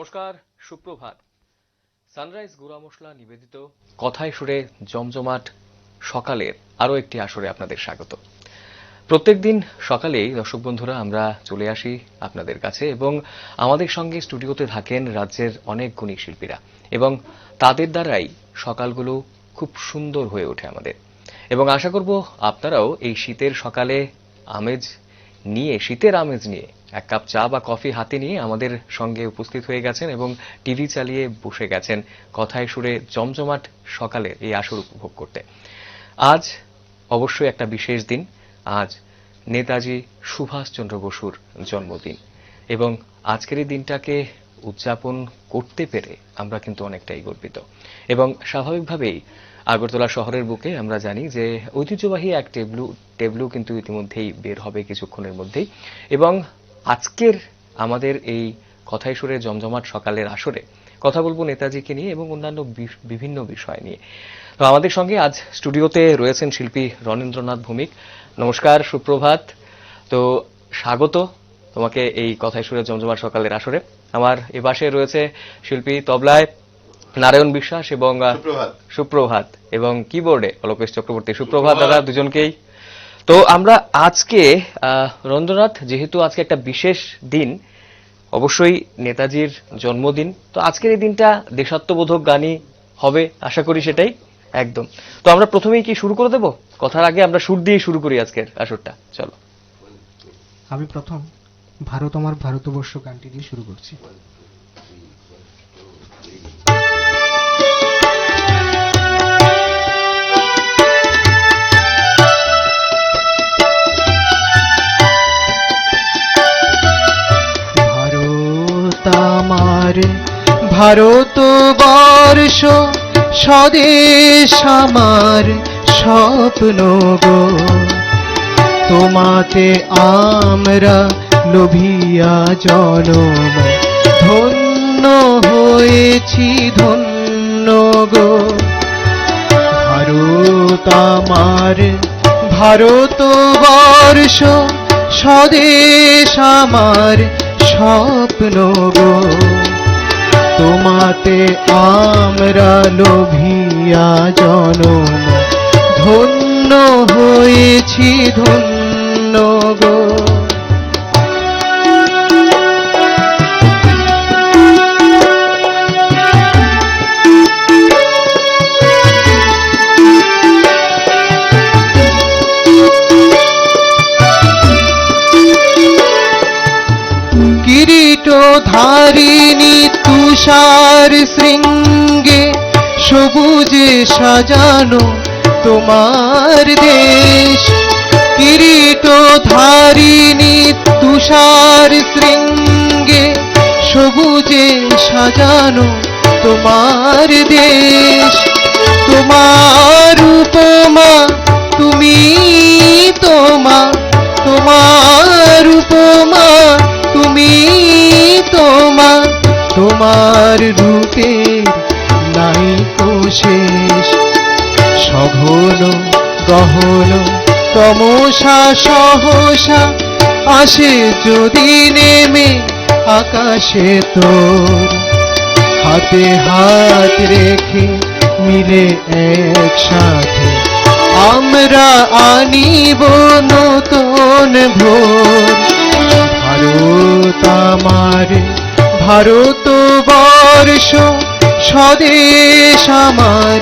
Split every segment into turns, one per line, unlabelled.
নমস্কার, সুপ্রভাত। সানরাইজ গুঁড়া মশলা নিবেদিত কথায় সুরে জমজমাট সকালের আরও একটি আসরে আপনাদের স্বাগত। প্রত্যেকদিন সকালেই দর্শক বন্ধুরা আমরা চলে আসি আপনাদের কাছে এবং আমাদের সঙ্গে স্টুডিওতে থাকেন রাজ্যের অনেক গুণী শিল্পীরা এবং তাদের দ্বারাই সকালগুলো খুব সুন্দর হয়ে ওঠে আমাদের। এবং আশা করব আপনারাও এই শীতের সকালে শীতের আমেজ নিয়ে এক কাপ চা বা কফি হাতে নিয়ে আমাদের সঙ্গে উপস্থিত হয়ে গেছেন এবং টিভি চালিয়ে বসে গেছেন কথায় সুরে জমজমাট সকালের এই আসর উপভোগ করতে। আজ অবশ্যই একটা বিশেষ দিন। আজ নেতাজি সুভাষচন্দ্র বসুর জন্মদিন এবং আজকের এই দিনটাকে উদযাপন করতে পেরে আমরা কিন্তু অনেকটাই গর্বিত। এবং স্বাভাবিকভাবেই আগরতলা শহরের বুকে আমরা জানি যে ঐতিহ্যবাহী এক টেবলু কিন্তু ইতিমধ্যেই বের হবে কিছুক্ষণের মধ্যেই। এবং আজকের আমাদের এই কথায় সুরে জমজমাট সকালের আসরে কথা বলবো নেতাজিকে নিয়ে এবং অন্যান্য বিভিন্ন বিষয় নিয়ে। তো আমাদের সঙ্গে আজ স্টুডিওতে রয়েছেন শিল্পী রণেন্দ্রনাথ ভৌমিক। নমস্কার, সুপ্রভাত। তো স্বাগত তোমাকে এই কথায় সুরে জমজমাট সকালের আসরে। আমার এপাশে রয়েছে শিল্পী তবলায় নারায়ণ বিশ্বাস এবং সুপ্রভাত এবং কিবোর্ডে অলোকেশ চক্রবর্তী। সুপ্রভাত দাদা দুজনকেই। তো আমরা আজকে রবীন্দ্রনাথ, যেহেতু আজকে একটা বিশেষ দিন, অবশ্যই নেতাজির জন্মদিন, তো আজকের এই দিনটা দেশাত্মবোধক গানই হবে, আশা করি সেটাই একদম। তো আমরা প্রথমেই কি শুরু করে দেব? কথার আগে আমরা সুর দিয়ে শুরু করি আজকের আসরটা। চলো,
আমি প্রথম ভারত আমার ভারতবর্ষ গানটি দিয়ে শুরু করছি। ভারতবর্ষ স্বদেশ আমার স্বপ্ন গো, তোমাতে আমরা লোভিয়া জনম ধন্য হয়েছি ধন্য গো। ভারত আমার ভারতবর্ষ স্বদেশ আমার স্বপ্ন গো, তোমাতে আমরা লোভিয়া জনম ধন্য হয়েছি ধন্য গো। কিরীটধারিণী তুষার শৃঙ্গে সবুজে সাজানো তোমার দেশ। কিরীটধারিণী তুষার শৃঙ্গে সবুজে সাজানো তোমার দেশ। তোমার উপমা তুমি তোমার উপমা তুমি তোমার রূপে নাই তো শেষ। সঘন গহন তমসা সহসা আসে যদি নেমে আকাশে তোর, হাতে হাত রেখে মিলে একসাথে আমরা আনিব নতুন ভোর। ভারত আমার ভারতবর্ষ স্বদেশ আমার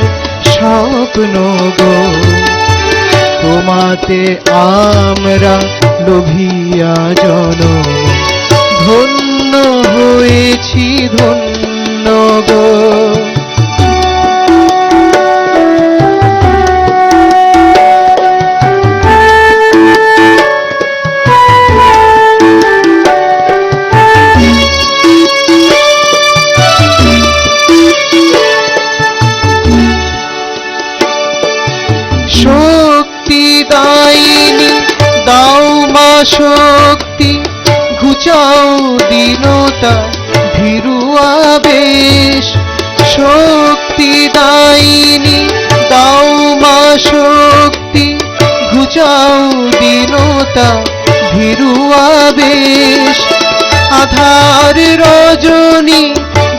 স্বপ্ন গো, তোমাতে আমরা লোভিয়া জনম ধন্য হয়েছি ধন্য গো। শক্তি ঘুচাও দীনতা ভীরু আবেশ। শক্তি দায়িনী দাও মা শক্তি ঘুচাও দীনতা ভীরু আবেশ।
আধার রজনী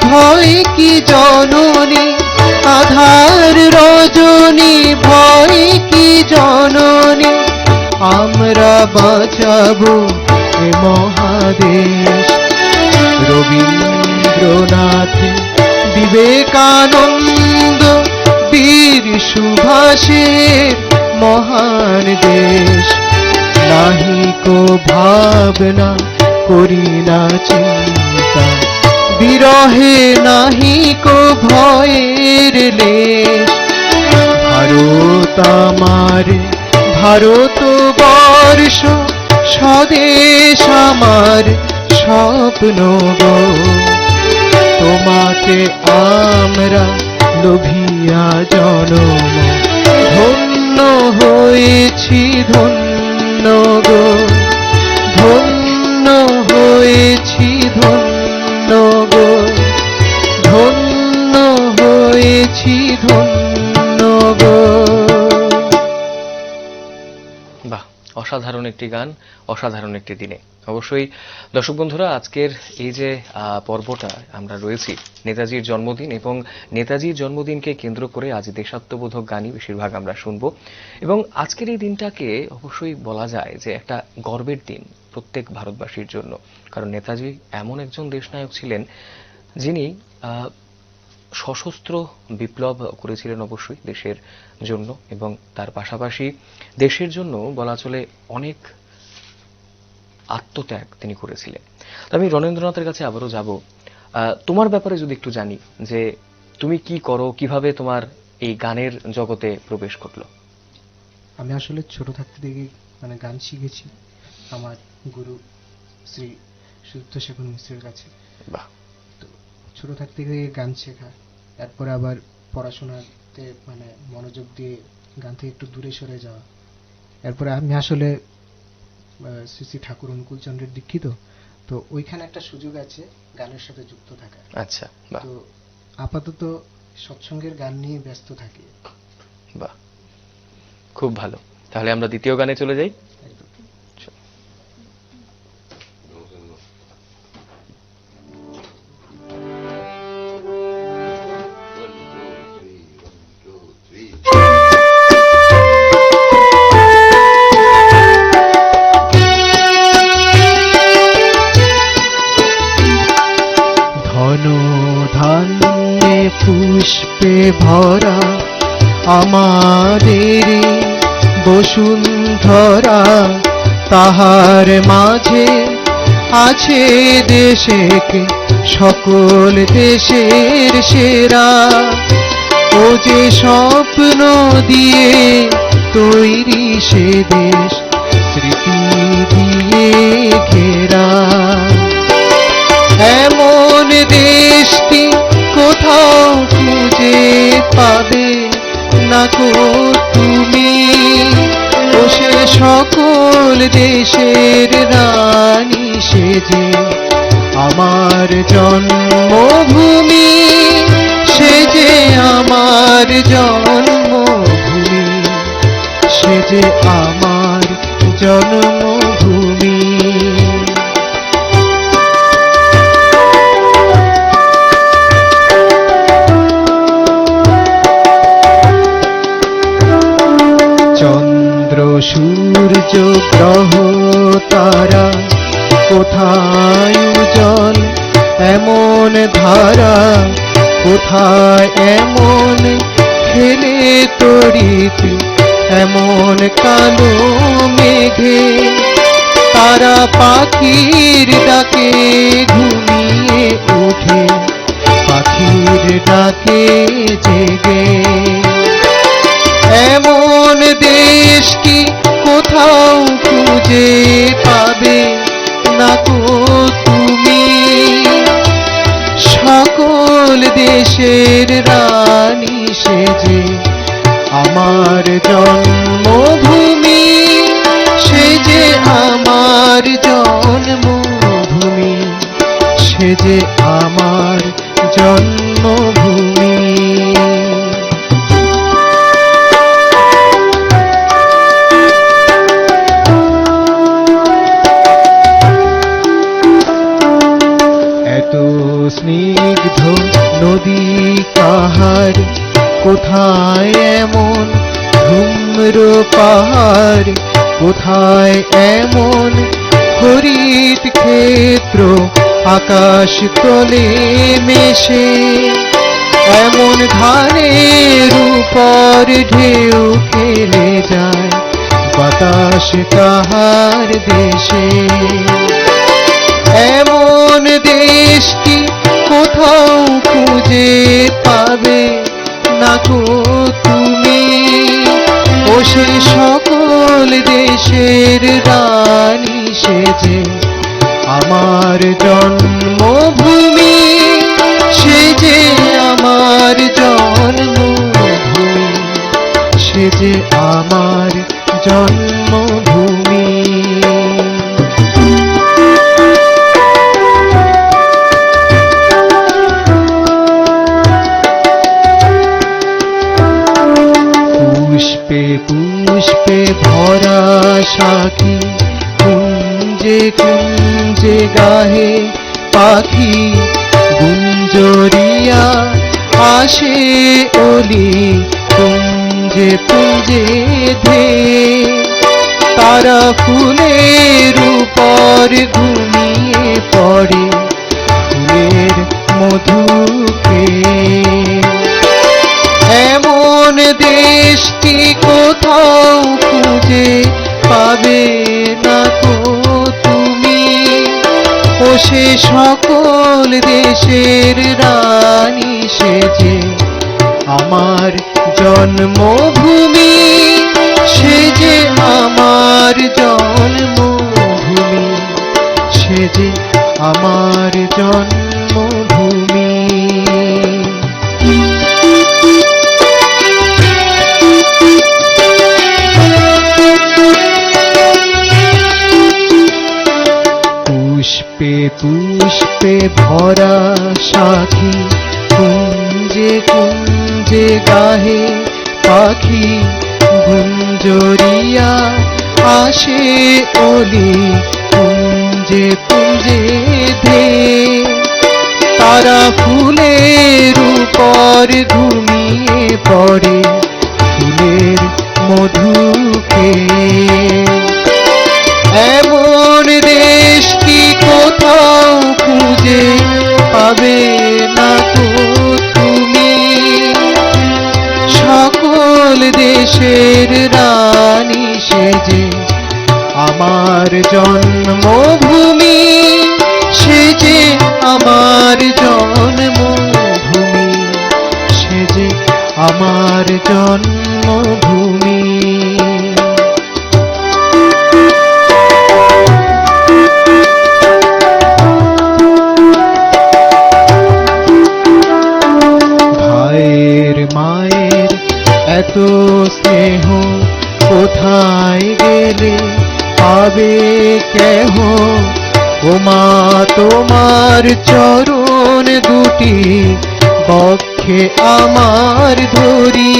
ভয় কি জননী, আধার রজনী ভয় কি জননী, আমরা বাঁচাবো এ মহাদেশ। রবীন্দ্রনাথ, বিবেকানন্দ, বীর সুভাষের মহান দেশ। নাহিকো ভাবনা করি না চিন্তা, বিরহে নাহিকো ভয়ের লেশ। ভারত আমার ভারতবর্ষ, স্বদেশ আমার স্বপ্ন গো। তোমাকে আমরা লোভিয়া জনম, ধন্য হয়েছি ধন্য গো, ধন্য হয়েছি ধন্য গো, ধন্য হয়েছি ধন্য গো।
বাহ, অসাধারণ একটি গান, অসাধারণ একটি দিনে। অবশ্যই দর্শক বন্ধুরা, আজকের এই যে পর্বটা আমরা রয়েছি নেতাজির জন্মদিন, এবং নেতাজির জন্মদিনকে কেন্দ্র করে আজ দেশাত্মবোধক গানই বেশিরভাগ আমরা শুনবো। এবং আজকের এই দিনটাকে অবশ্যই বলা যায় যে একটা গর্বের দিন প্রত্যেক ভারতবাসীর জন্য, কারণ নেতাজি এমন একজন দেশনায়ক ছিলেন যিনি সশস্ত্র বিপ্লব করেছিলেন অবশ্যই দেশের জন্য, এবং তার পাশাপাশি দেশের জন্য বলা চলে অনেক আত্মত্যাগ তিনি করেছিলেন। তো আমি রণেন্দ্রনাথের কাছে আবারও যাব। তোমার ব্যাপারে যদি একটু জানি যে তুমি কি করো, কিভাবে তোমার এই গানের জগতে প্রবেশ ঘটলো।
আমি আসলে ছোট থাকতে থেকে গান শিখেছি আমার গুরু শ্রী সুদীপ্ত শেখর মিশ্রের কাছে।
বাহ।
তো ছোট থাকতে থেকে গান শেখা, তারপরে আবার পড়াশোনাতে মনোযোগ দিয়ে গান থেকে একটু দূরে সরে যাওয়া। এরপরে আমি আসলে শ্রী শ্রী ঠাকুর অনুকূল চন্দ্রের দীক্ষিত, তো ওইখানে একটা সুযোগ আছে গানের সাথে যুক্ত থাকা।
আচ্ছা, বাহ।
তো আপাতত সৎসঙ্গের গান নিয়ে ব্যস্ত থাকি।
বাহ, খুব ভালো। তাহলে আমরা দ্বিতীয় গানে চলে যাই।
ধান্যে পুষ্পে ভরা আমাদের বসুন্ধরা, তাহার মাঝে আছে দেশেকে সকল দেশের সেরা। ও যে স্বপ্ন দিয়ে তৈরি সে দেশ, স্মৃতি দিয়ে ঘেরা। এমন দেশটি কোথাও খুঁজে পাবে না কো তুমি, ও সে সকল দেশের রানী সেজে আমার জন্মভূমি, সে যে আমার জন্মভূমি, সে যে আমার জন্মভূমি। চন্দ্র সূর্য গ্রহ তারা কোথায় উজ্জ্বল এমন ধারা, কোথায় এমন খেলে তড়িৎ এমন কালো মেঘে। তারা পাখির ডাকে ঘুমিয়ে ওঠে, পাখির ডাকে জেগে। এমন দেশ কি কোথাও খুঁজে পাবে না কো তুমি, সকল দেশের রানী সেজে আমার জন্মভূমি, সে যে আমার জন্মভূমি, সে যে আমার জন্মভূমি। স্নিগ্ধ নদী পাহাড়, কোথায় এমন ধূম্র পাহাড়, কোথায় এমন হরিত ক্ষেত্র আকাশ তলে মেশে, এমন ধানের উপর ঢেউ খেলে যায় বাতাস কাহার দেশে। এমন দেশ কি কোথাও খুঁজে পাবে না গো তুমি, ও সে সকল দেশের রানী সেজে আমার জন্মভূমি, সেজে আমার জন্মভূমি, সেজে আমার জন্মভূমি। পুষ্পে পুষ্পে ভরা সাখী, কুঞ্জে কুঞ্জে গাহে পাখি, গুঞ্জরিয়া আসে ওলি পুঞ্জে পুঞ্জে ধে, তারা ফুলের উপর ঘুমিয়ে পড়ে ফুলের মধুকে। এমন দেশটি কোথাও খুঁজে পাবে না গো তুমি, ও সে সকল দেশের রানী সেজে আমার জন্মভূমি, সেজে আমার জন্মভূমি, সেজে আমার জন্মভূমি। পুষ্পে পুষ্পে ভরা সাখী, কুঞ্জে কুঞ্জে গাহে পাখি, গুঞ্জরিয়া আসে ওলি পুঞ্জে পুঞ্জে ধে, তারা ফুলের উপর ঘুমিয়ে পড়ে ফুলের মধুকে। এমন দেশটি কোথাও খুঁজে পাবে না গো তুমি, সকল দেশের রানী সেজে আমার জন্মভূমি, সেজে আমার জন্মভূমি, সেজে আমার জন্মভূমি। ভাইয়ের মায়ের এত স্নেহ কোথায় গেলে পাবে কেহ, ও মা তোমার চরণ দুটি বক্ষে আমার ধরি,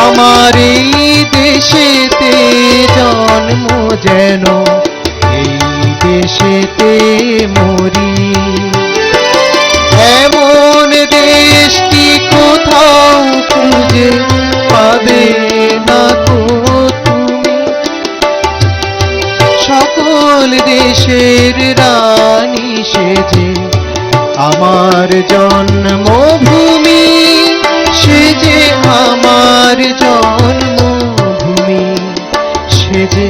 আমার এই দেশেতে জন্ম যেন এই দেশেতে মরি। এমন দেশটি কোথাও খুঁজে পাবে না গো তুমি, সকল দেশের রানী সেজে আমার জন্মভূমি, সেজে আমার জন্মভূমি, সেজে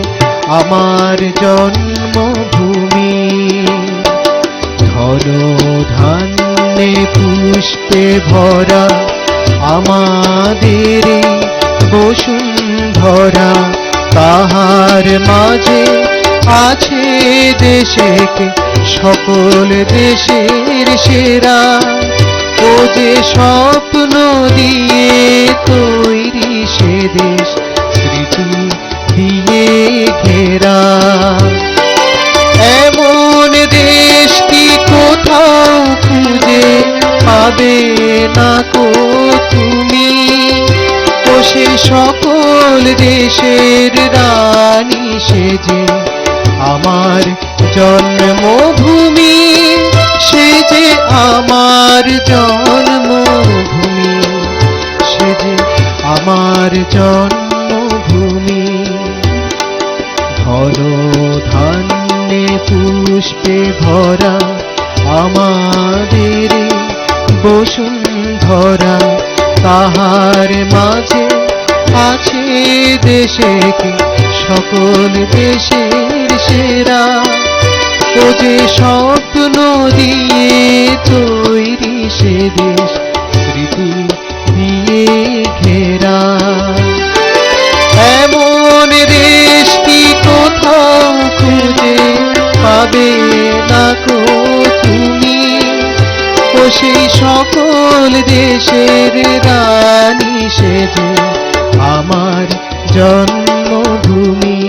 আমার জন্মভূমি। ধন ধান্যে পুষ্পে ভরা আমাদের বসুন্ধরা, তাহার মাঝে আছে দেশেকে সকল দেশের সেরা, ও যে স্বপ্ন দিয়ে তৈরি সে দেশ স্মৃতি দিয়ে ঘেরা। এমন দেশটি কোথাও খুঁজে পাবে না গো তুমি, ও সে সকল দেশের রানী সেজে আমার জন্মভূমি, সে যে আমার জন্মভূমি, সে যে আমার জন্মভূমি। ধন ধান্যে পুষ্পে ভরা আমাদের বসুন্ধরা, তাহার মাঝে আছে দেশে কি সকল দেশের সেরা। ও যে স্বপ্ন দিয়ে তৈরি সে দেশ, স্মৃতি দিয়ে ঘেরা। এমন দেশ কি কোথাও খুঁজে পাবে না কো তুমি। ও সেই সকল দেশের রানী, সে যে আমার জন্মভূমি,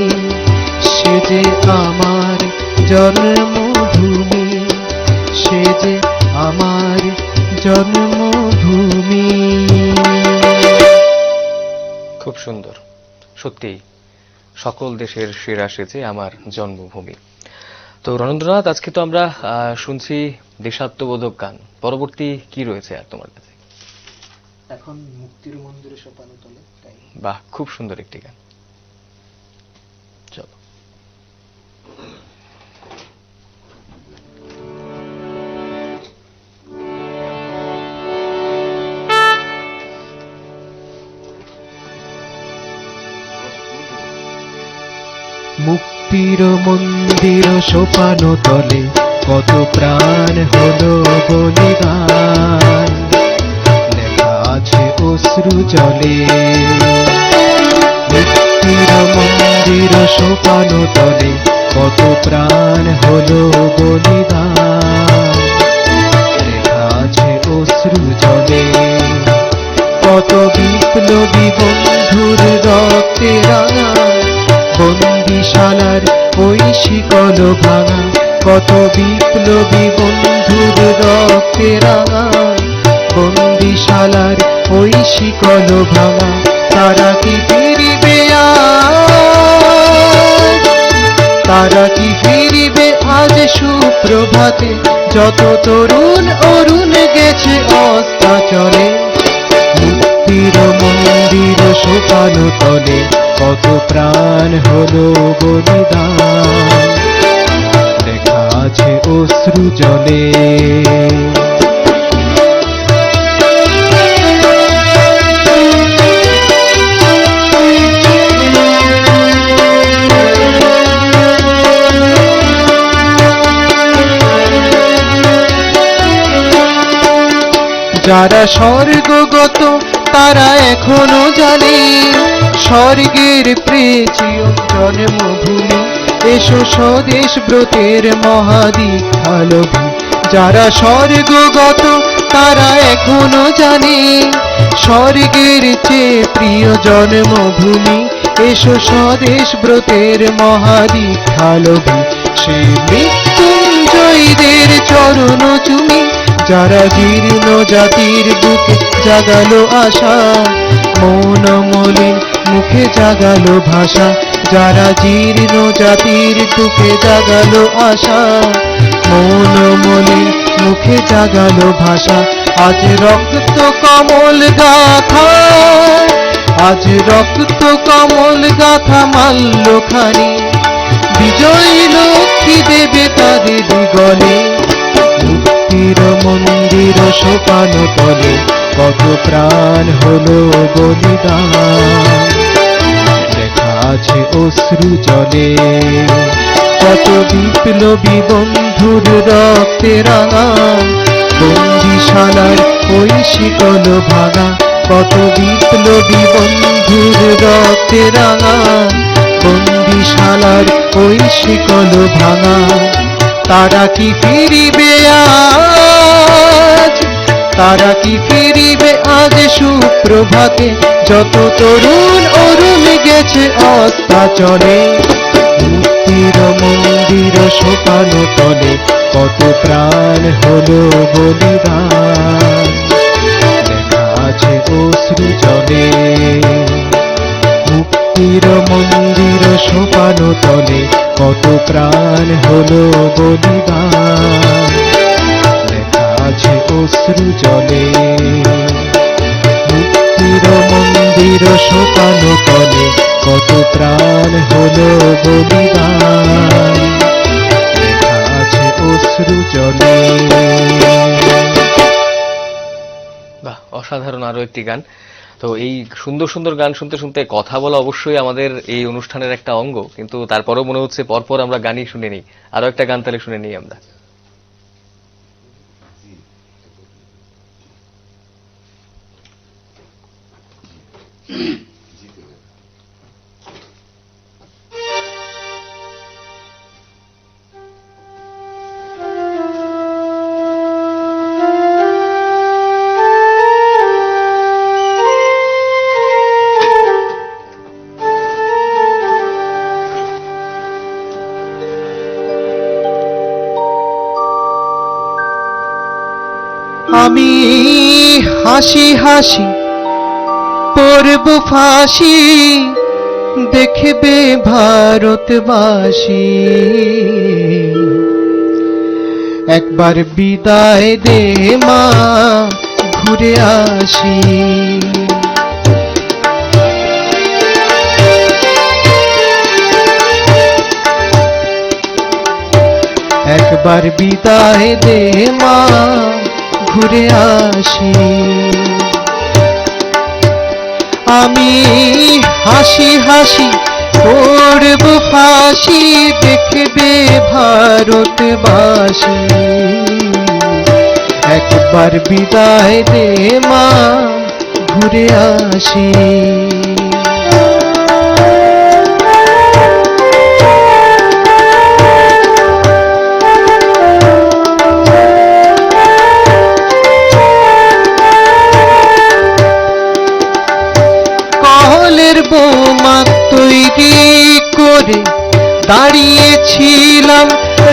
সে যে আমার জন্মভূমি, সে যে আমার জন্মভূমি।
খুব সুন্দর, সত্যি সকল দেশের সেরা সেজে আমার জন্মভূমি। তো রণেন্দ্রনাথ, আজকে তো আমরা শুনছি দেশাত্মবোধক গান, পরবর্তী কি রয়েছে আর তোমার কাছে?
এখন মুক্তির মন্দিরে সোপানো তলে, তাই
বাহ, খুব সুন্দর একটি গান, চলো।
মুক্তির মন্দির সোপানো তলে কত প্রাণ হলো বলিদান, লেখা আছে অশ্রু জলে। মুক্তির মন্দির সোপানো তলে কত প্রাণ হলো বলিদান, লেখা আছে অশ্রু জলে। কত বিপ্লবী বন্ধুর রক্তে রাঙা বন্দিশালার ওই শিকল ভাঙা, কত বিপ্লবী বন্ধুর রক্তে রাঙা বন্দিশালার ওই শিকল ভাঙা। তারা কি ফিরিবে আজ, তারা কি ফিরিবে আজ সুপ্রভাতে, যত তরুণ অরুণ গেছে অস্তাচলে। মুক্তির মন্দির সোপানো তলে কত প্রাণ হলো বলিদান, লেখা আছে অশ্রু জলে। যারা স্বর্গগত তারা এখনো জানে স্বর্গের প্রিয় জন্মভূমি। এসো স্বদেশ ব্রতের মহাদীক্ষালভী। যারা স্বর্গগত তারা এখনো জানে স্বর্গের চেয়ে প্রিয় জন্মভূমি। এসো স্বদেশ ব্রতের মহাদীক্ষালভী। সে মৃত্যুঞ্জয়ীদের চরণ চুমি, যারা জীর্ণ জাতির বুকে জাগালো আশা, মৌন মলিন মুখে জাগালো ভাষা। যারা জীর্ণ জাতির বুকে জাগালো আশা, মৌন মলিন মুখে জাগালো ভাষা। আজ রক্ত কমল গাথা, আজ রক্ত কমল গাথা মাল্যখানি, বিজয় লক্ষ্মী দেবে তাদের গলে। মুক্তির মন্দির সোপানো তলে কত প্রাণ হলো বলিদান, লেখা আছে অশ্রু জলে। কত বিপ্লবী বন্ধুর রক্তে রাঙা বন্দিশালার ওই শিকল ভাঙা। কত বিপ্লবী বন্ধুর রক্তে রাঙা বন্দিশালার ওই শিকল ভাঙা। তারা কি ফিরিবে আজ, তারা কি ফিরিবে আজ সুপ্রভাতে, যত তরুণ অরুণ গেছে অস্তাচলে। মুক্তির মন্দির সোপানো তলে কত প্রাণ হলো বলিদান, লেখা আছে অশ্রু জলে। মুক্তির মন্দির সোপানো তলে কত প্রাণ হলো বলিদান, আছে অশ্রু জলে, মুক্তির মন্দির শোকানো তলে কত প্রাণ হলো বলিদান, লেখা আছে অশ্রু জলে।
বাহ, অসাধারণ আরো একটি গান। তো এই সুন্দর সুন্দর গান শুনতে শুনতে কথা বলা অবশ্যই আমাদের এই অনুষ্ঠানের একটা অঙ্গ, কিন্তু তারপরেও মনে হচ্ছে পরপর আমরা গানই শুনে নিই। আরো একটা গান তাহলে শুনে নিই আমরা।
আমি হাসি হাসি পড়ব ফাঁসি, দেখবে ভারতবাসী, একবার বিদায় দে মা ঘুরে আসি। একবার বিদায় দে মা ঘুরে আসি। আমি হাসি হাসি পড়ব ফাঁসি, দেখবে ভারতবাসী, একবার বিদায় দে মা ঘুরে আসি। বোমা তৈরি করে দাঁড়িয়েছিলাম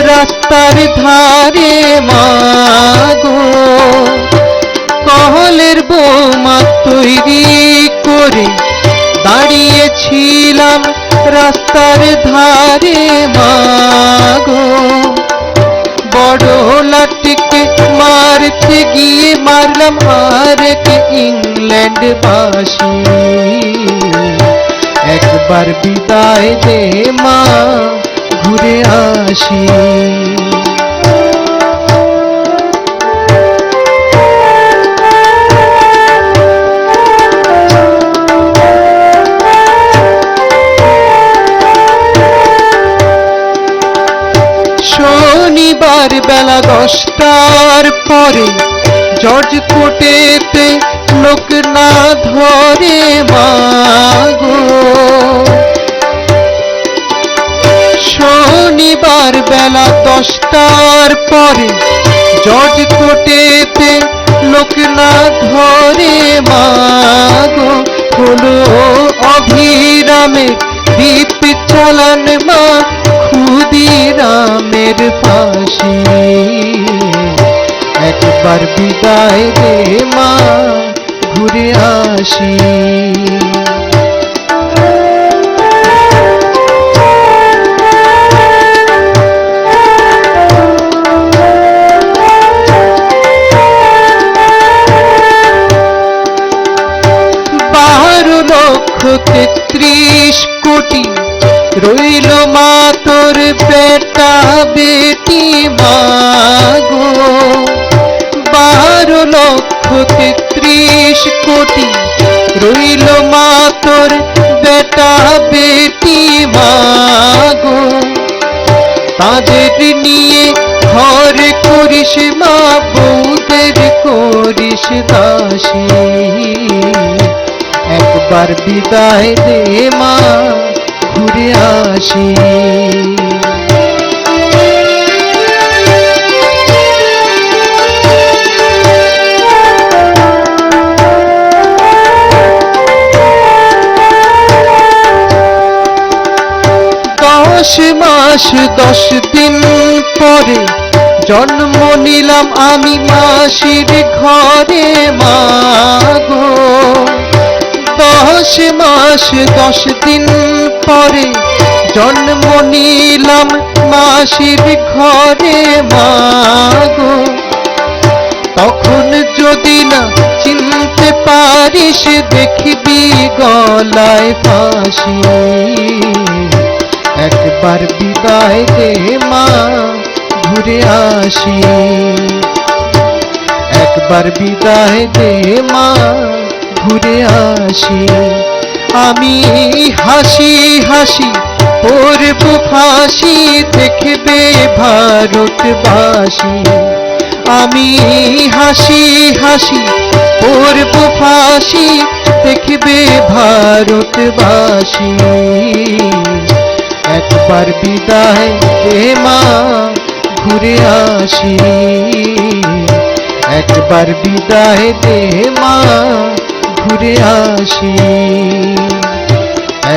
রাস্তার ধারে মাগো, কহলের বোমা তৈরি করে দাঁড়িয়েছিলাম রাস্তার ধারে মাগো, বড় লাঠিকে মারতে গিয়ে মারলাম আরেক ইংল্যান্ড বাসী, একবার বিদায় দে মা ঘুরে আসি। শনিবার বেলা 10টার পরে জর্জ কোর্টেতে লোক না ধরে মাগো, শনিবার বেলা 10টার পরে জর্জ কোর্টেতে লোক না ধরে মাগো, হলো অভিরামের দীপ চালান মা ক্ষুদিরামের ফাঁসি, একবার বিদায় দে মা ঘুরে আসি। $12,33 কোটি রইল মা তোর বেটা বেটি মাগো, $12,33 কোটি রইল মা তোর বেটা বেটি মাগো, তাদের নিয়ে ঘর করিস মা বউদের করিস দাসী, একবার বিদায় দে মা ঘুরে আসি। মাস 10 দিন পরে জন্ম নিলাম আমি মাসির ঘরে মাগো, 10 মাস 10 দিন পরে জন্ম নিলাম মাসির ঘরে মাগো, তখন যদি না চিনতে পারিস দেখবি গলায় ফাঁসি। একবার বিদায় দে মা ঘুরে আসি, একবার বিদায় দে মা ঘুরে আসি। আমি হাসি হাসি পড়ব ফাঁসি দেখবে ভারতবাসী। আমি হাসি হাসি পড়ব ফাঁসি দেখবে ভারতবাসী। একবার বিদায় দে মা ঘুরে আসি, একবার বিদায় দে মা ঘুরে আসি।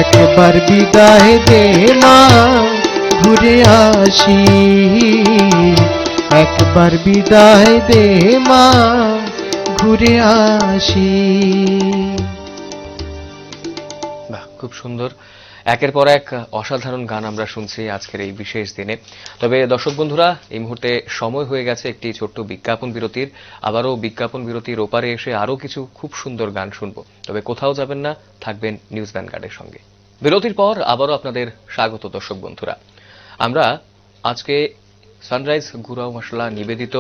একবার বিদায় দে মা ঘুরে আসি, একবার বিদায় দে মা ঘুরে আসি।
বাহ, খুব সুন্দর। একের পর এক অসাধারণ গান আমরা শুনছি আজকের এই বিশেষ দিনে। তবে দর্শক বন্ধুরা, এই মুহূর্তে সময় হয়ে গেছে একটি ছোট্ট বিজ্ঞাপন বিরতির। আবারও বিজ্ঞাপন বিরতির ওপারে এসে আরও কিছু খুব সুন্দর গান শুনবো। তবে কোথাও যাবেন না, থাকবেন নিউজ ভ্যানগার্ডের সঙ্গে। বিরতির পর আবারও আপনাদের স্বাগত দর্শক বন্ধুরা। আমরা আজকে সানরাইজ গুড়াও মশলা নিবেদিত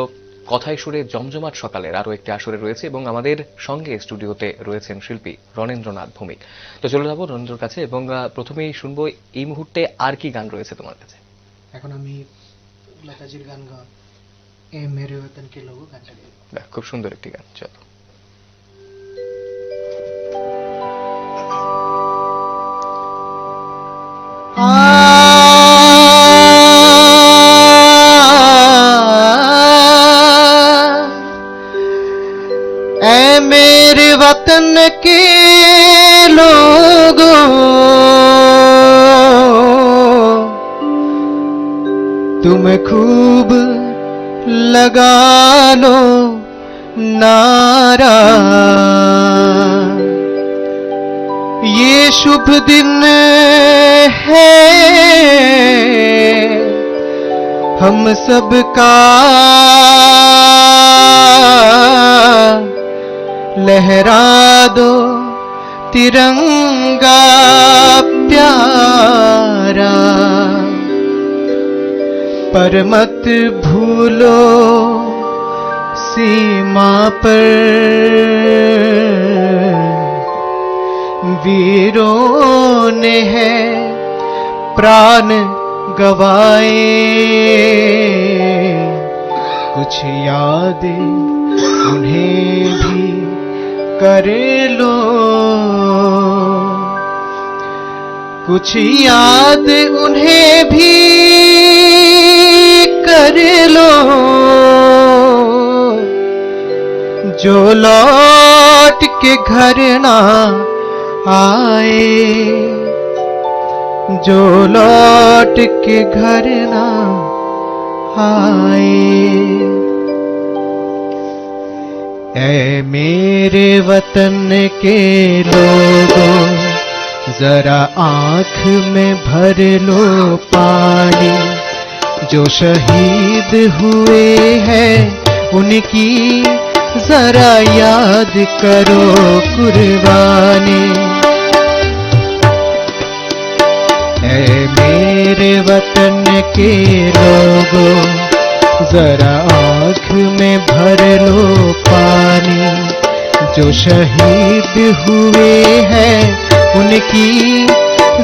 কথায় সুরে জমজমাট সকালের আরো একটি আসরে রয়েছে এবং আমাদের সঙ্গে স্টুডিওতে রয়েছেন শিল্পী রণেন্দ্রনাথ ভৌমিক। তো চলে যাবো রণেন্দ্রর কাছে এবং প্রথমেই শুনবো এই মুহূর্তে আর কি গান রয়েছে তোমার কাছে।
এখন আমি লতাজির গান গাওয়া এ মেরে ওতন কে লোগো গানটা গাই।
বাহ, খুব সুন্দর একটি গান, চলো।
ऐ मेरे वतन के लोगों, तुम खूब लगा लो नारा। ये शुभ दिन है हम सबका, लहरा दो तिरंगा प्यारा। पर मत भूलो सीमा पर वीरों ने है प्राण गवाए। कुछ यादें उन्हें भी कर लो, कुछ याद उन्हें भी कर लो। जो लौट के घर ना आए, जो लौट के घर ना आए। ऐ मेरे वतन के लोगों, जरा आँख में भर लो पानी। जो शहीद हुए हैं उनकी जरा याद करो कुर्बानी। ऐ मेरे वतन के लोगों, जरा आँख में भर लो पानी। जो शहीद हुए हैं उनकी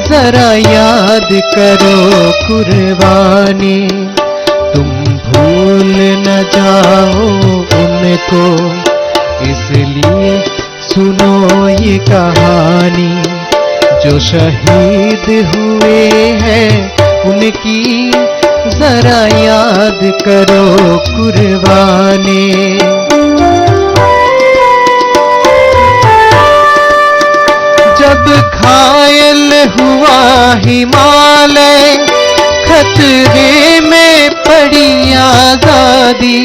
जरा याद करो कुर्बानी। तुम भूल न जाओ उनको, इसलिए सुनो ये कहानी। जो शहीद हुए हैं उनकी जरा याद करो कुर्बानी। जब घायल हुआ हिमालय, खतरे में पड़ी आजादी।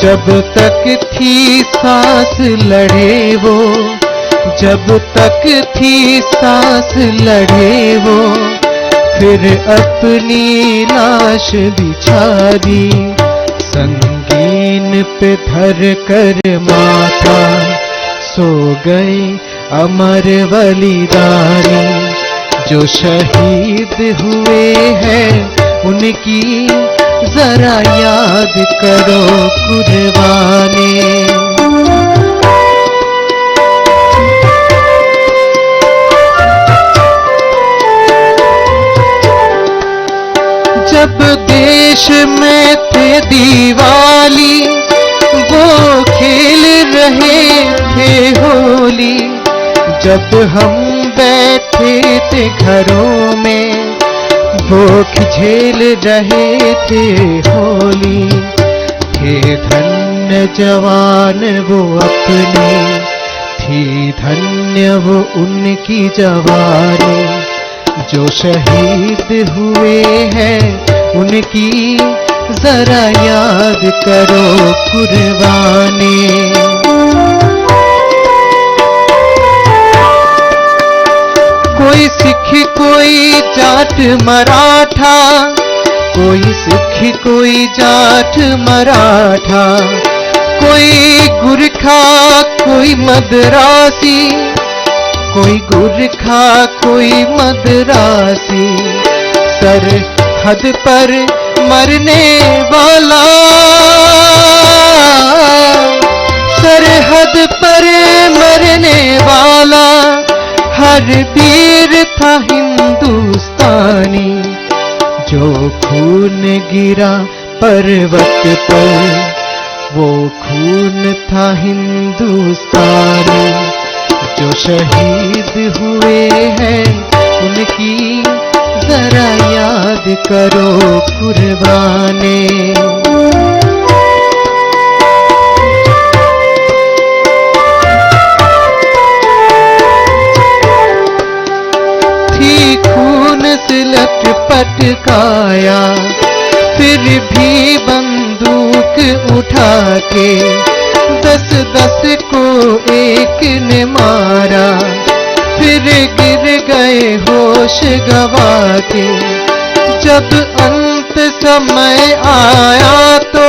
जब तक थी सांस लड़े वो, जब तक थी सांस लड़े वो। फिर अपनी लाश बिछा दी संगीन जमीन पे धर कर माथा सो गए अमर बलिदानी, जो शहीद हुए हैं उनकी जरा याद करो कुर्बानी। जब देश में थे दिवाली, वो खेल रहे थे होली, जब हम बैठे थे घरों में, वो झेल रहे थे होली। थे धन्य जवान वो अपने, थी धन्य वो उनकी जवानी, जो शहीद हुए हैं उनकी जरा याद करो कुर्बानी। कोई सिख कोई जाट मराठा, कोई सिख कोई जाट मराठा, कोई गुरखा कोई मदरासी, कोई गुरखा कोई मदरासी, सरहद पर मरने वाला, सरहद पर मरने वाला, हर वीर था हिंदुस्तानी, जो खून गिरा पर्वत पर, वो खून था हिंदुस्तानी, जो शहीद हुए हैं उनकी जरा याद करो कुर्बानी। थी खून से लटपट काया, फिर भी बंदूक उठा के 10-10 को एक ने मारा, फिर गिर गए होश गवा के। जब अंत समय आया तो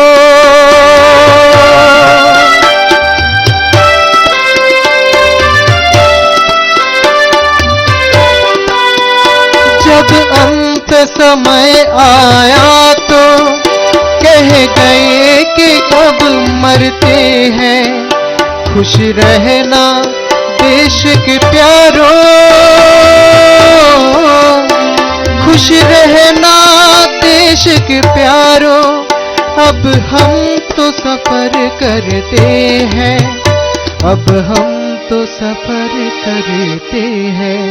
जब अंत समय आया तो कह गए कि अब मरते हैं, खुश रहना देश के प्यारों, खुश रहना देश के प्यारों, अब हम तो सफर करते हैं, अब हम तो सफर करते हैं।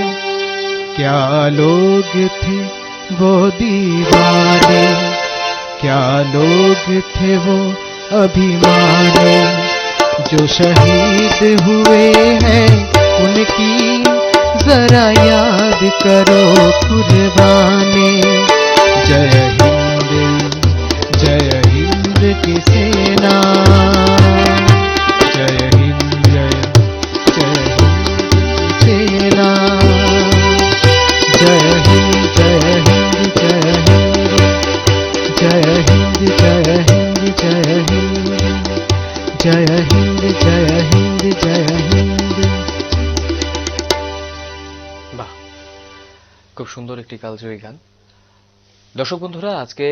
क्या लोग थे वो दीवाने, क्या लोग थे वो अभिमानी, जो शहीद हुए हैं उनकी जरा याद करो कुर्बानी। जय हिंद की सेना, जय हिंद सेना, जय हिंद जय हिंद जय हिंद, जय हिंद जय हिंद जय हिंद, जय हिंद जय हिंद जय हिंद।
বাহ, খুব সুন্দর একটি কালজয়ী গান। দর্শক বন্ধুরা, আজকে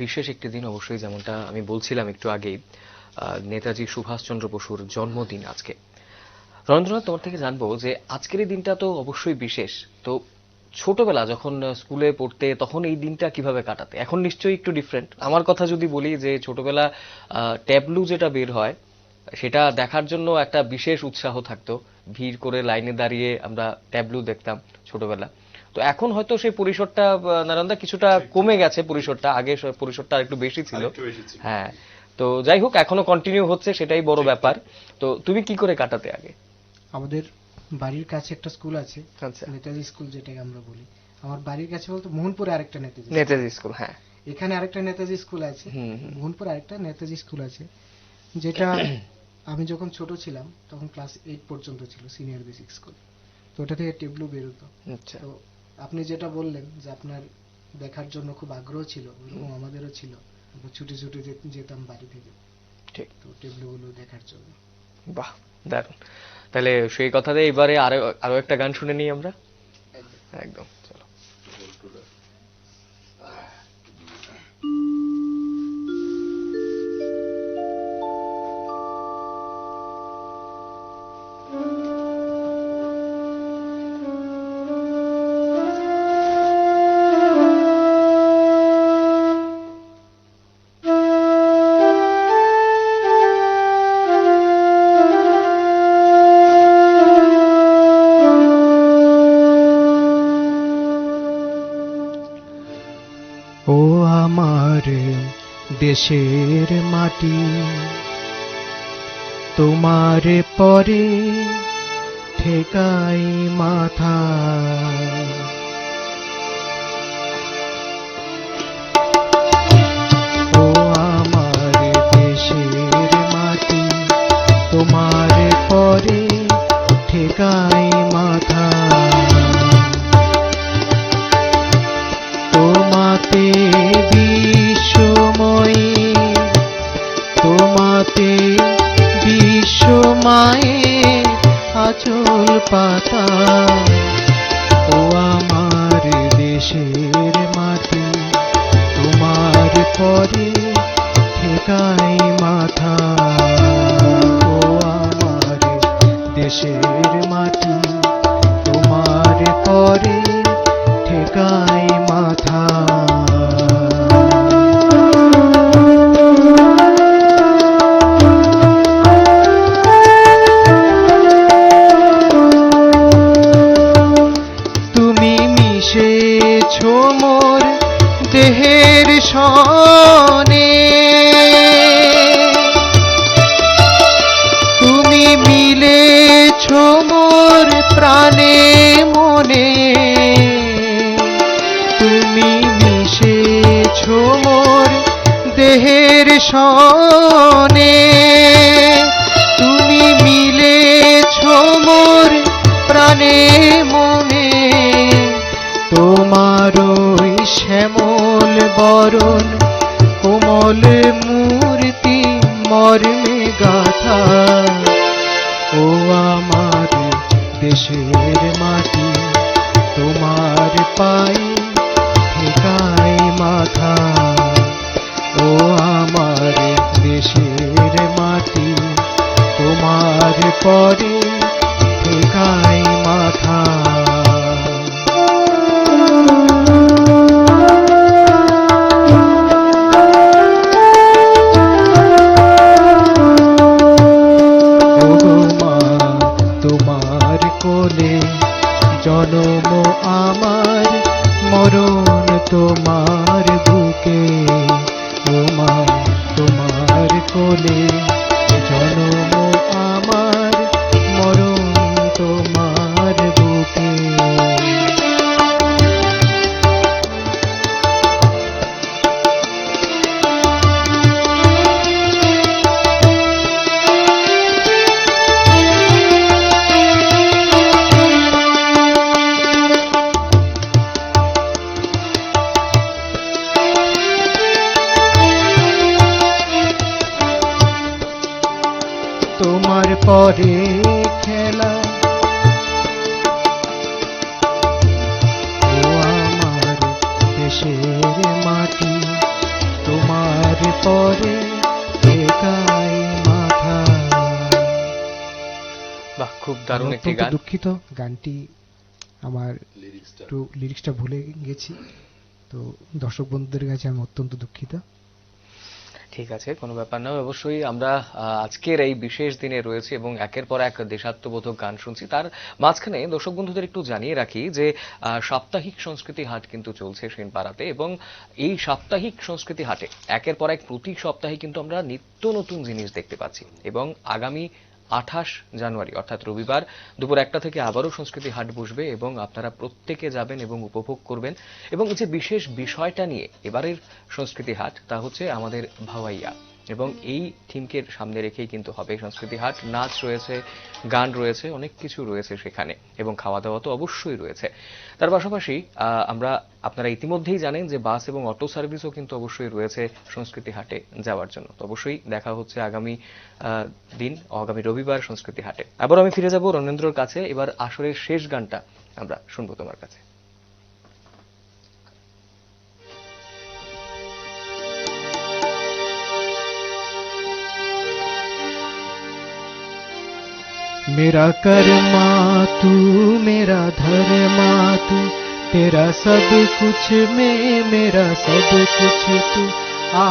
বিশেষ একটি দিন, অবশ্যই যেমনটা আমি বলছিলাম একটু আগেই, নেতাজি সুভাষচন্দ্র বসুর জন্মদিন আজকে। রবীন্দ্রনাথ, তোমার থেকে জানবো যে আজকের এই দিনটা তো অবশ্যই বিশেষ, তো ছোটবেলা যখন স্কুলে পড়তে তখন এই দিনটা কিভাবে কাটাতে? এখন নিশ্চয়ই একটু ডিফারেন্ট। আমার কথা যদি বলি, যে ছোটবেলা ট্যাবলু যেটা বের হয় সেটা দেখার জন্য একটা বিশেষ উৎসাহ থাকতো, ভিড় করে লাইনে দাঁড়িয়ে আমরা ট্যাবলু দেখতাম ছোটবেলা। তো এখন হয়তো সেই পরিসরটা নারায়ণদা কিছুটা কমে গেছে, পরিসরটা আগে পরিসরটা একটু বেশি ছিল। হ্যাঁ, তো যাই হোক, এখনো কন্টিনিউ হচ্ছে, সেটাই বড় ব্যাপার। তো তুমি কি করে কাটাতে আগে?
আমাদের বাড়ির কাছে একটা স্কুল আছে,
আচ্ছা,
নেতাজি স্কুল যেটাকে আমরা বলি। আমার বাড়ির কাছে বলতে মোহনপুরে আরেকটা নেতাজি
নেতাজি স্কুল, হ্যাঁ,
এখানে আরেকটা নেতাজি স্কুল আছে, মোহনপুরে আরেকটা নেতাজি স্কুল আছে, যেটা আমি যখন ছোট ছিলাম তখন ক্লাস 8 পর্যন্ত ছিল, সিনিয়র বেসিক স্কুল। তো ওটা থেকে টেবলু বেরোতো।
আচ্ছা,
তো আপনি যেটা বললেন যে আপনার দেখার জন্য খুব আগ্রহ ছিল, ওরকম আমাদেরও ছিল। আমরা ছুটে ছুটে যেতাম বাড়ি থেকে।
ঠিক।
তো টেবলুগুলো দেখার জন্য।
বাহ, দারুণ। তাহলে সেই কথাতে এবারে আরো আরো একটা গান শুনে নিই আমরা। একদম, চলো।
ও আমার দেশের মাটি, তোমার পরে ঠেকাই মাথা। ও আমার দেশের মাটি, তোমার পরে ঠেকাই মাথা। তোমাতে বিশ্বময়ী, তোমাতে বিশ্বমায়ের আঁচল পাতা। ও আমার দেশের মাটি, তোমার পরে ঠেকাই মাথা। ও আমার দেশের মাটি, তোমার পরে ঠেকাই মাথা। তুমি মিশেছ মোর দেহের সনে, তুমি মিলেছ মোর প্রাণে মনে। তুমি মিশেছ মোর দেহের সনে, তুমি মিলেছ মোর প্রাণে মনে। তোমার ওই শ্যামল বরণ কোমল মূর্তি মর্মে গাথা। ও আমার দেশের মাটি, তোমার পায়ে ঠেকাই মাথা। ও আমার দেশের মাটি, তোমার পরে ঠেকাই মাথা। ওগো মা, তোমার কোলে জনম আমার, মরণ তোমার বুকে। ও মা, তোমার কোলে জনম আমার, মরণ তোমার বুকে। তোমার পরে খেলা, ও আমার দেশের মাটি, তোমার পরে ঠেকাই মাথা।
বাহ, খুব দারুণ
আমি
একটি
অত্যন্ত
গান।
দুঃখিত, গানটি আমার একটু লিরিক্সটা ভুলে গেছি, তো দর্শক বন্ধুদের কাছে আমি অত্যন্ত দুঃখিত।
ঠিক আছে, কোনো ব্যাপার না। অবশ্যই আমরা আজকের এই বিশেষ দিনে রয়েছে এবং একের পর এক দেশাত্মবোধক গান শুনছি। তার মাঝখানে দর্শক বন্ধুদের একটু জানিয়ে রাখি যে সাপ্তাহিক সংস্কৃতি হাট কিন্তু চলছে সেনপাড়াতে, এবং এই সাপ্তাহিক সংস্কৃতি হাটে একের পর এক প্রতি সপ্তাহে কিন্তু আমরা নিত্য নতুন জিনিস দেখতে পাচ্ছি। এবং আগামী 28 জানুয়ারি অর্থাৎ রবিবার দুপুর 1টা থেকে আবারও সংস্কৃতি হাট বসবে এবং আপনারা প্রত্যেকে যাবেন এবং উপভোগ করবেন। এবং যে বিশেষ বিষয়টা নিয়ে এবারের সংস্কৃতি হাট তা হচ্ছে আমাদের ভাওয়াইয়া। এবং এই থিমকে সামনে রেখেই কিন্তু হবে সংস্কৃতি হাট। নাচ রয়েছে, গান রয়েছে, অনেক কিছু রয়েছে সেখানে, এবং খাওয়া দাওয়া তো অবশ্যই রয়েছে। তার পাশাপাশি আপনারা ইতিমধ্যেই জানেন যে বাস এবং অটো সার্ভিসও কিন্তু অবশ্যই রয়েছে সংস্কৃতি হাটে যাওয়ার জন্য। তো অবশ্যই দেখা হচ্ছে আগামী রবিবার সংস্কৃতি হাটে। আবার আমি ফিরে যাব রণেন্দ্রর কাছে। এবার আসরের শেষ গানটা আমরা শুনবো তোমার কাছে।
मेरा कर्मा तू, मेरा धर्मा तू, तेरा सब कुछ में मेरा सब कुछ तू। आ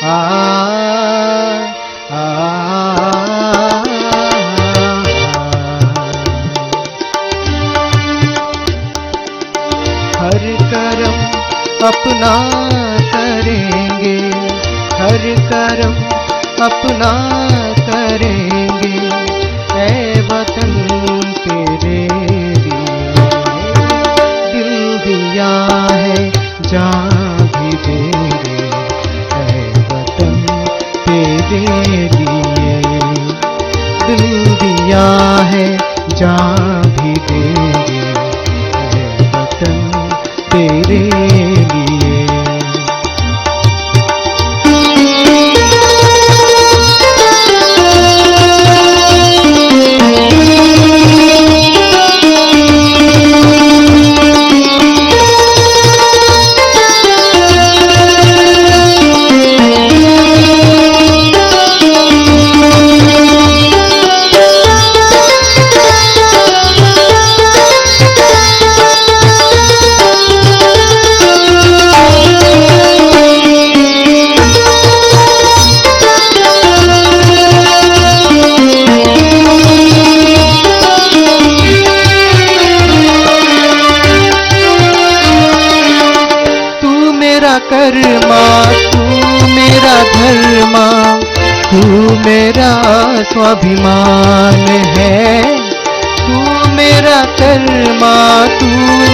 आ आ हर कर्म अपना करेंगे, हर कर्म अपना करेंगे, ऐ वतन तेरे लिए दिल दिया है, जान भी देंगे, ऐ वतन तेरे लिए दिल दिया है, जान भी देंगे, ऐ वतन तेरे लिए। कर्मा तू मेरा धर्मा, तू मेरा स्वाभिमान है, तू मेरा कर्मा तू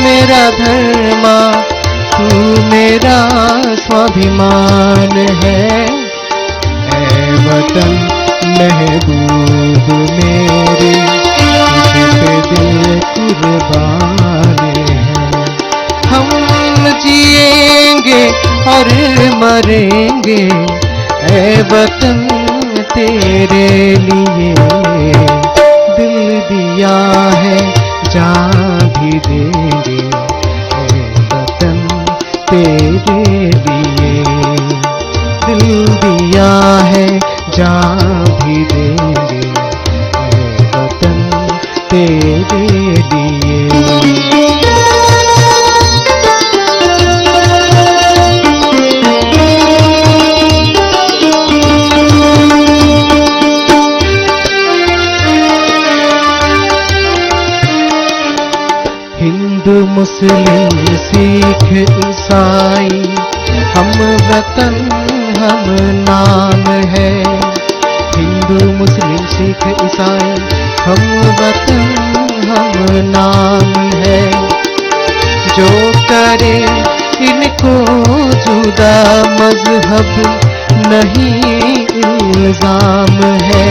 मेरा धर्मा, तू मेरा स्वाभिमान है, ऐ वतन महबूब मेरे तुझ पे दिल कुर्बान है। हम जिएंगे और मरेंगे, ऐ वतन तेरे लिए दिल दिया है, जान भी देंगे, ऐ वतन तेरे लिए दिल दिया है, जान भी देंगे, ऐ वतन तेरे लिए। हिंदू मुस्लिम सिख ईसाई हम वतन हम नाम है, हिंदू मुस्लिम सिख ईसाई हम वतन हम नाम है। जो करे इनको जुदा मजहब नहीं इल्जाम है,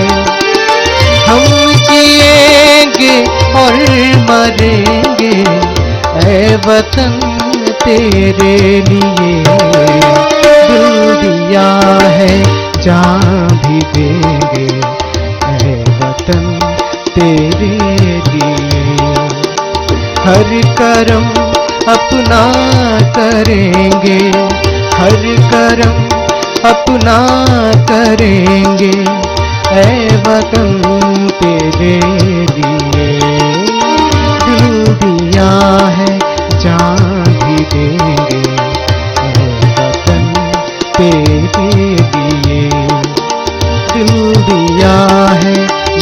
हम जिएंगे और मरेंगे, ऐ वतन तेरे लिए दिल दिया है, जान भी देंगे, ऐ वतन तेरे लिए हर कर्म अपना करेंगे, हर कर्म अपना करेंगे, ऐ वतन तेरे लिए दिल दिया है, जान भी देंगे, ऐ वतन तेरे लिए दिल दिया है,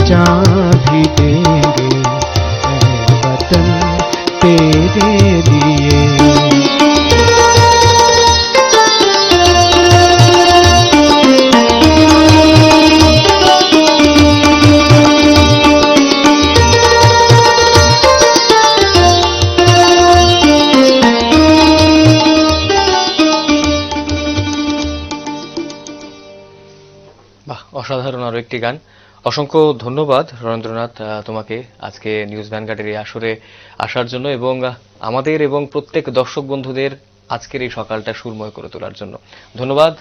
जान भी देंगे, ऐ वतन तेरे लिए।
বাহ, অসাধারণ আরো একটি গান। অসংখ্য ধন্যবাদ রবীন্দ্রনাথ তোমাকে আজকে নিউজ ভ্যানগার্ডের এই আসরে আসার জন্য এবং আমাদের এবং প্রত্যেক দর্শক বন্ধুদের আজকের এই সকালটা সুরময় করে তোলার জন্য ধন্যবাদ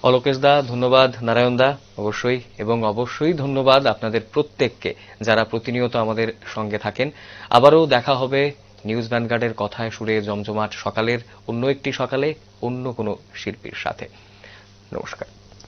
অলোকেশ দা, ধন্যবাদ নারায়ণ দা, অবশ্যই এবং অবশ্যই ধন্যবাদ আপনাদের প্রত্যেককে যারা প্রতিনিয়ত আমাদের সঙ্গে থাকেন। আবারও দেখা হবে নিউজ ভ্যানগার্ডের কথায় সুরে জমজমাট সকালের অন্য একটি সকালে অন্য কোনো শিল্পীর সাথে। নমস্কার।